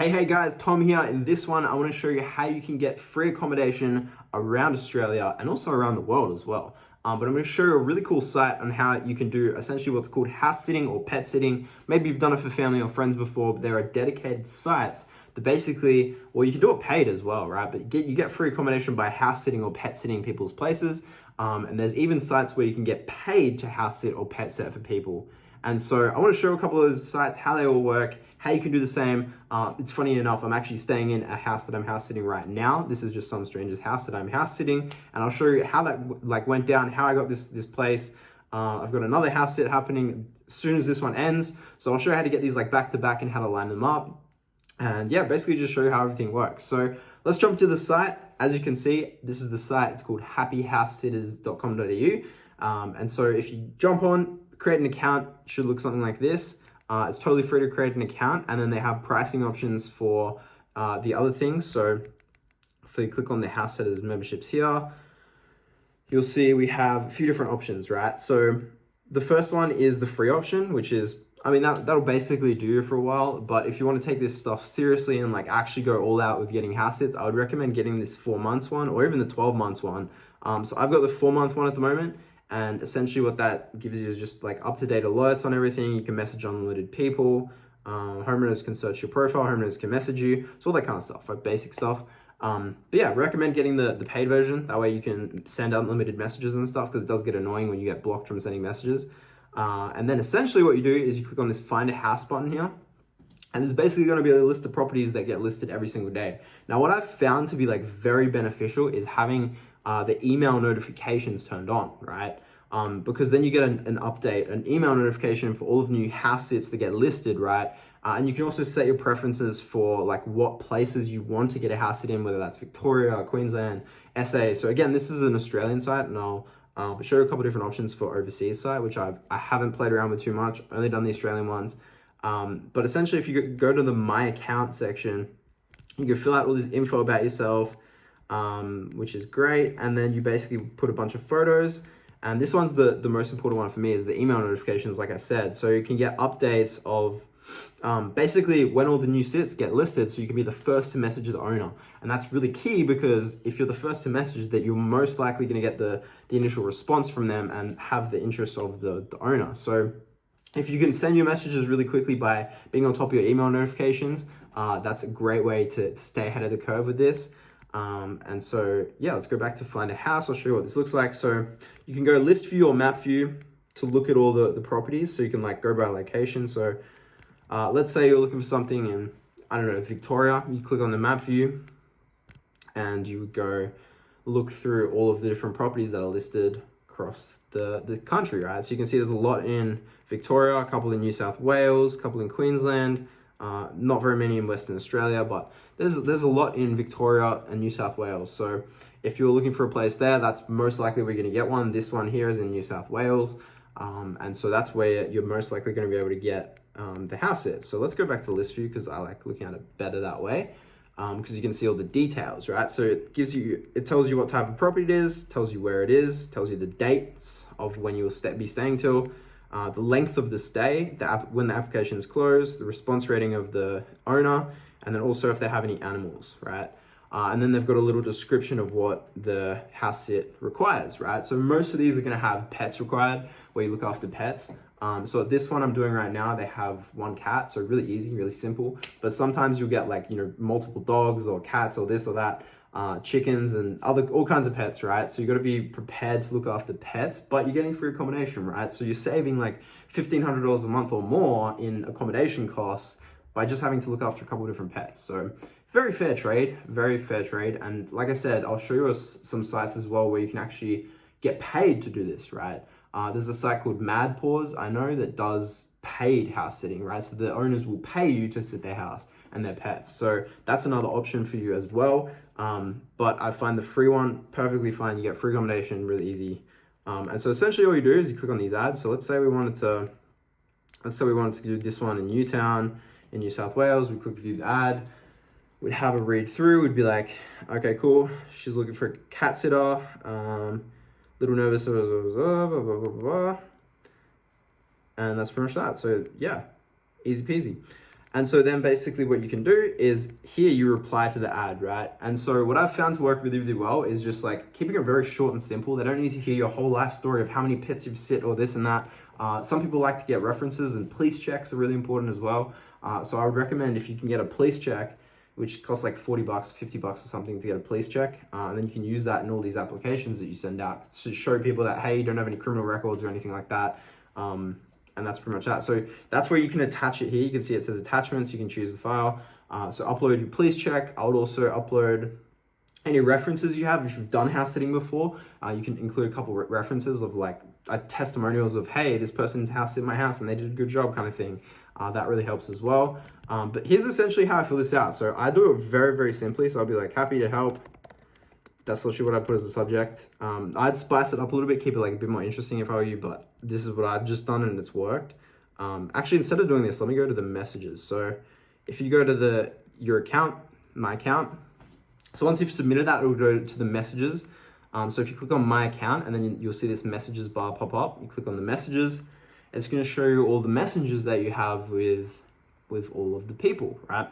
Hey guys, Tom here. In this one, I want to show you how you can get free accommodation around Australia and also around the world as well. But I'm going to show you a really cool site on how you can do essentially what's called house sitting or pet sitting. Maybe you've done it for family or friends before, but there are dedicated sites that basically, well, you can do it paid as well, right? But you get free accommodation by house sitting or pet sitting people's places. And there's even sites where you can get paid to house sit or pet sit for people. And so I want to show a couple of those sites, how they all work, how you can do the same. It's funny enough, I'm actually staying in a house that I'm house sitting right now. This is just some stranger's house that I'm house sitting, and I'll show you how that went down, how I got this place. I've got another house sit happening as soon as this one ends. So I'll show you how to get these back to back and how to line them up. And yeah, basically just show you how everything works. So let's jump to the site. As you can see, this is the site. It's called happyhousesitters.com.au. And so if you jump on, create an account, it should look something like this. It's totally free to create an account, and then they have pricing options for the other things. So if you click on the house sitters memberships here, you'll see we have a few different options, right? So the first one is the free option, which is, that'll basically do you for a while. But if you want to take this stuff seriously and actually go all out with getting house sits, I would recommend getting this 4 months one or even the 12 months one. So I've got the 4 month one at the moment. And essentially what that gives you is just up-to-date alerts on everything. You can message unlimited people. Homeowners can search your profile. Homeowners can message you. So all that kind of stuff, basic stuff. But yeah, recommend getting the paid version. That way you can send unlimited messages and stuff, because it does get annoying when you get blocked from sending messages. And then essentially what you do is you click on this find a house button here. And there's basically going to be a list of properties that get listed every single day. Now, what I've found to be very beneficial is having the email notifications turned on, right? Because then you get an update, an email notification for all of the new house sits that get listed, right? And you can also set your preferences for what places you want to get a house sit in, whether that's Victoria, Queensland, SA. So again, this is an Australian site, and I'll show you a couple different options for overseas site, which I haven't played around with too much. Only done the Australian ones. But essentially, if you go to the My Account section, you can fill out all this info about yourself, which is great. And then you basically put a bunch of photos. And this one's the most important one for me, is the email notifications, like I said. So you can get updates of basically when all the new sits get listed, so you can be the first to message the owner. And that's really key, because if you're the first to message, that you're most likely going to get the initial response from them and have the interest of the owner. So if you can send your messages really quickly by being on top of your email notifications, that's a great way to stay ahead of the curve with this. And so, yeah, let's go back to find a house. I'll show you what this looks like. So you can go list view or map view to look at all the properties. So you can go by location. So let's say you're looking for something in, I don't know, Victoria. You click on the map view and you would go look through all of the different properties that are listed across the country, right? So you can see there's a lot in Victoria, a couple in New South Wales, a couple in Queensland, not very many in Western Australia, but there's a lot in Victoria and New South Wales. So if you're looking for a place there, that's most likely we're going to get one. This one here is in New South Wales. And so that's where you're most likely going to be able to get the house sits. So let's go back to list view, because I like looking at it better that way. Because you can see all the details, right? So it tells you what type of property it is, tells you where it is, tells you the dates of when you'll be staying till, the length of the stay, when the application is closed, the response rating of the owner, and then also if they have any animals, right? And then they've got a little description of what the house sit requires, right? So most of these are going to have pets required, where you look after pets. So this one I'm doing right now, they have 1 cat, so really easy, really simple. But sometimes you'll get multiple dogs or cats or this or that, chickens and all kinds of pets, right? So you got to be prepared to look after pets, but you're getting free accommodation, right? So you're saving $1,500 a month or more in accommodation costs by just having to look after a couple of different pets. So very fair trade, very fair trade. And like I said, I'll show you some sites as well where you can actually get paid to do this, right? There's a site called Mad Paws, I know, that does paid house sitting, right? So the owners will pay you to sit their house and their pets. So that's another option for you as well. But I find the free one perfectly fine. You get free accommodation, really easy. And so essentially all you do is you click on these ads. So let's say we wanted to do this one in Newtown in New South Wales. We click view the ad. We'd have a read through. We'd be like, okay, cool. She's looking for a cat sitter. Little nervous, blah, blah, blah, blah, blah. And that's pretty much that. So yeah, easy peasy. And so then basically what you can do is here you reply to the ad, right? And so what I've found to work really, really well is just like keeping it very short and simple. They don't need to hear your whole life story of how many pets you've sit or this and that. Some people like to get references, and police checks are really important as well. So I would recommend if you can get a police check, which costs like 40 bucks, 50 bucks or something to get a police check. And then you can use that in all these applications that you send out to show people that, hey, you don't have any criminal records or anything like that. And that's pretty much that. So that's where you can attach it here. You can see it says attachments. You can choose the file. So upload your police check. I would also upload any references you have. If you've done house sitting before, you can include a couple references of like testimonials of, hey, this person's house sit my house and they did a good job kind of thing. That really helps as well. But here's essentially how I fill this out. So I do it very, very simply. So I'll be like, happy to help. That's literally what I put as a subject. I'd spice it up a little bit, keep it like a bit more interesting if I were you, but this is what I've just done and it's worked. Actually, instead of doing this, let me go to the messages. So if you go to your account, my account, so once you've submitted that, it will go to the messages. So if you click on my account and then you'll see this messages bar pop up, you click on the messages, it's going to show you all the messages that you have with all of the people, right?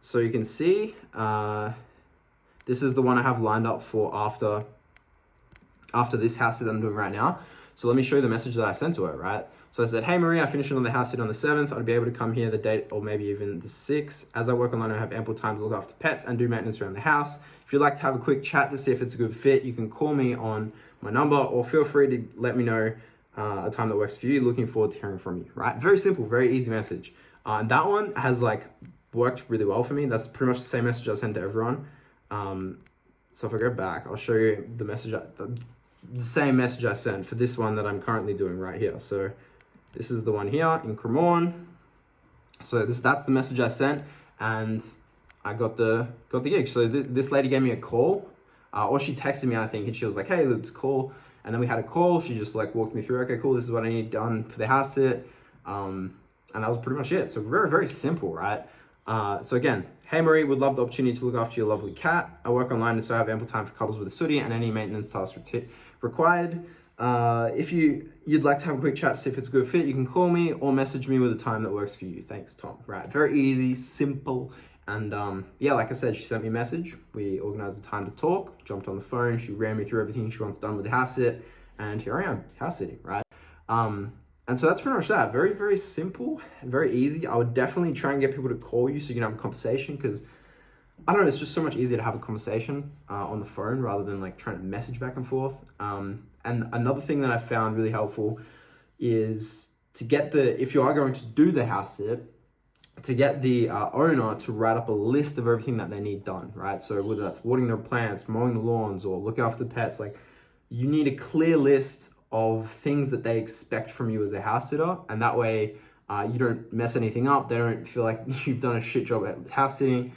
So you can see, this is the one I have lined up for after this house sit I'm doing right now. So let me show you the message that I sent to her, right? So I said, hey Maria, I finished another house sit on the 7th. I'd be able to come here the date or maybe even the 6th. As I work online, I have ample time to look after pets and do maintenance around the house. If you'd like to have a quick chat to see if it's a good fit, you can call me on my number or feel free to let me know a time that works for you. Looking forward to hearing from you, right? Very simple, very easy message. And that one has like worked really well for me. That's pretty much the same message I sent to everyone. So if I go back, I'll show you the message, the same message I sent for this one that I'm currently doing right here. So this is the one here in Cremorne. So that's the message I sent, and I got the gig. So this lady gave me a call, or she texted me, I think, and she was like, hey, let's call. And then we had a call. She just like walked me through, okay, cool, this is what I need done for the house sit. And that was pretty much it. So very, very simple, right? So again, hey Marie, would love the opportunity to look after your lovely cat. I work online, and so I have ample time for couples with a sooty and any maintenance tasks required. If you'd like to have a quick chat to see if it's a good fit, you can call me or message me with a time that works for you. Thanks, Tom. Right, very easy, simple. And yeah, like I said, she sent me a message. We organized a time to talk, jumped on the phone. She ran me through everything she wants done with the house sit. And here I am, house sitting, right? And so that's pretty much that. Very, very simple, very easy. I would definitely try and get people to call you so you can have a conversation, because I don't know, it's just so much easier to have a conversation on the phone rather than like trying to message back and forth. And another thing that I found really helpful is to get if you are going to do the house sit, to get the owner to write up a list of everything that they need done, right? So whether that's watering their plants, mowing the lawns, or looking after the pets, like you need a clear list of things that they expect from you as a house sitter, and that way you don't mess anything up. They don't feel like you've done a shit job at house sitting,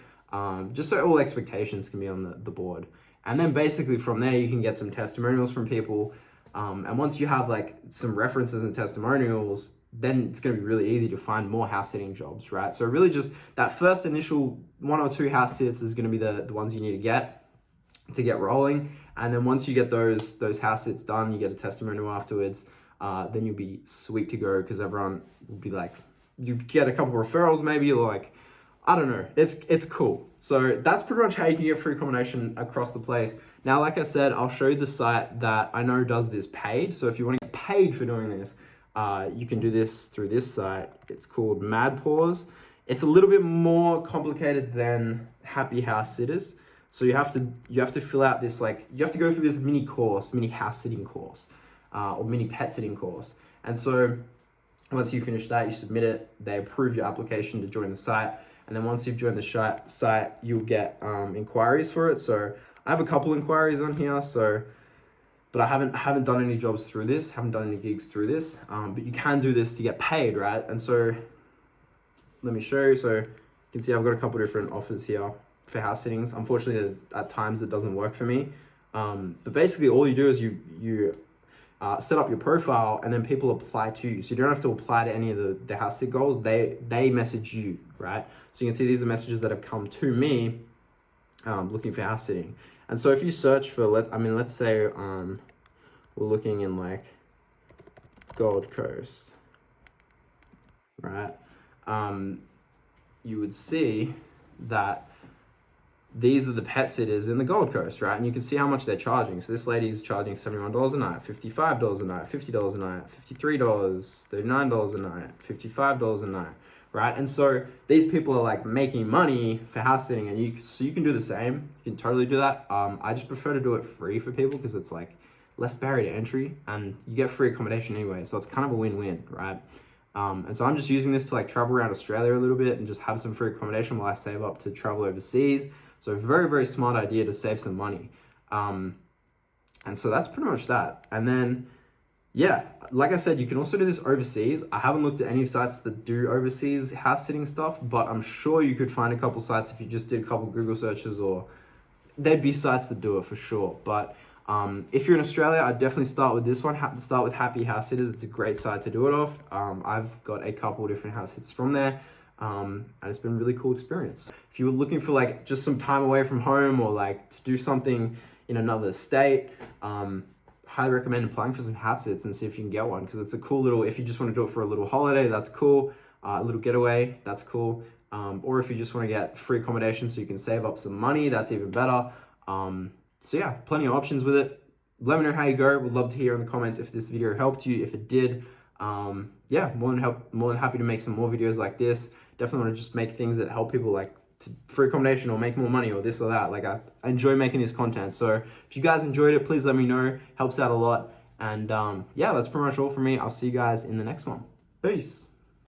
just so all expectations can be on the board. And then basically from there you can get some testimonials from people, and once you have like some references and testimonials, then it's going to be really easy to find more house sitting jobs, right? So really just that first initial 1 or 2 house sits is going to be the ones you need to get rolling. And then once you get those house sits done, you get a testimonial afterwards, then you'll be sweet to go, because everyone will be like, you get a couple of referrals maybe, or like, I don't know, it's cool. So that's pretty much how you can get free combination across the place. Now, like I said, I'll show you the site that I know does this paid. So if you want to get paid for doing this, you can do this through this site. It's called Mad Paws. It's a little bit more complicated than Happy House Sitters. So you have to fill out this, like, you have to go through this mini house sitting course, or mini pet sitting course. And so once you finish that, you submit it, they approve your application to join the site. And then once you've joined the site, you'll get inquiries for it. So I have a couple inquiries on here, but I haven't done any jobs through this, haven't done any gigs through this, but you can do this to get paid, right? And so let me show you. So you can see I've got a couple different offers here for house sittings. Unfortunately, at times it doesn't work for me. But basically all you do is you set up your profile, and then people apply to you. So you don't have to apply to any of the house sit goals. They message you, right? So you can see these are messages that have come to me looking for house sitting. And so if you search for, let's say we're looking in like Gold Coast. right, you would see that these are the pet sitters in the Gold Coast, right? And you can see how much they're charging. So this lady's charging $71 a night, $55 a night, $50 a night, $53, $39 a night, $55 a night, right? And so these people are like making money for house sitting, and you can do the same. You can totally do that. I just prefer to do it free for people because it's like less barrier to entry, and you get free accommodation anyway. So it's kind of a win-win, right? And so I'm just using this to like travel around Australia a little bit and just have some free accommodation while I save up to travel overseas. So very, very smart idea to save some money. And so that's pretty much that. And then, yeah, like I said, you can also do this overseas. I haven't looked at any sites that do overseas house sitting stuff, but I'm sure you could find a couple sites if you just did a couple Google searches, or there'd be sites that do it for sure. But if you're in Australia, I'd definitely start with this one. Start with Happy House Sitters. It's a great site to do it off. I've got a couple different house sitters from there. And it's been a really cool experience. If you were looking for like just some time away from home, or like to do something in another state, highly recommend applying for some house sits and see if you can get one, because it's a cool little, if you just want to do it for a little holiday, that's cool. A little getaway, that's cool. Or if you just want to get free accommodation so you can save up some money, that's even better. So yeah, plenty of options with it. Let me know how you go. Would love to hear in the comments if this video helped you. If it did, yeah, more than happy to make some more videos like this. Definitely want to just make things that help people, like free accommodation or make more money or this or that. Like I enjoy making this content. So if you guys enjoyed it, please let me know. Helps out a lot. And yeah, that's pretty much all from me. I'll see you guys in the next one. Peace.